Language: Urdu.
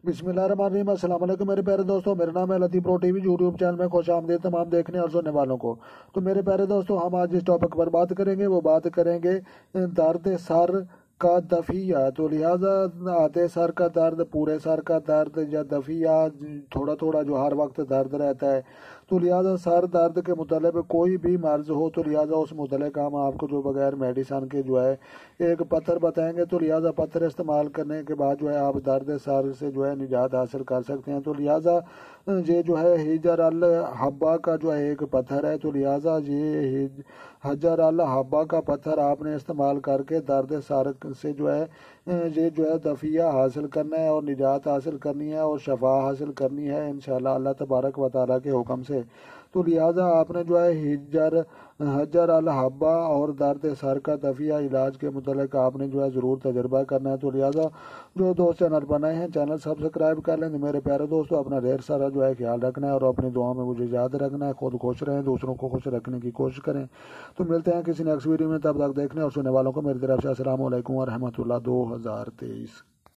بسم اللہ الرحمن الرحیم۔ السلام علیکم میرے پیارے دوستوں، میرا نام ہے لطیف پرو ٹی وی یوٹیوب چینل میں خوش آمدید تمام دیکھنے اور سننے والوں کو۔ تو میرے پیارے دوستوں، ہم آج جس ٹاپک پر بات کریں گے وہ بات کریں گے درد سر کا دفیہ۔ تو لہٰذا آدھے سر کا درد، پورے سر کا درد یا دفیہ تھوڑا تھوڑا جو ہر وقت درد رہتا ہے، تو لہٰذا سر درد کے متعلق کوئی بھی مرض ہو تو لہٰذا اس متعلق ہم آپ کو جو بغیر میڈیسن کے جو ہے ایک پتھر بتائیں گے۔ تو لہٰذا پتھر استعمال کرنے کے بعد جو ہے آپ درد سر سے جو ہے نجات حاصل کر سکتے ہیں۔ تو لہٰذا یہ جو ہے حجر الحبہ کا جو ہے ایک پتھر ہے، تو لہٰذا یہ حجر الحبہ کا پتھر آپ نے استعمال کر کے درد سر سے جو ہے یہ جو ہے دفیہ حاصل کرنا ہے اور نجات حاصل کرنی ہے اور شفا حاصل کرنی ہے انشاءاللہ اللہ تبارک و تعالیٰ کے حکم سے۔ تو لہٰذا آپ نے جو ہے حجر الحبہ اور درد سر کا دفیہ علاج کے متعلق آپ نے جو ہے ضرور تجربہ کرنا ہے۔ تو لہٰذا جو دوست چینل بنائے ہیں چینل سبسکرائب کر لیں۔ میرے پیارے دوستوں، اپنا ڈھیر سارا جو ہے خیال رکھنا ہے اور اپنی دعاؤں میں مجھے یاد رکھنا ہے۔ خود خوش رہیں، دوسروں کو خوش رکھنے کی کوشش کریں۔ تو ملتے ہیں کسی نیکسٹ ویڈیو میں، تب تک دیکھنے اور سننے والوں کو میری طرف سے السلام علیکم ورحمۃ اللہ 2023۔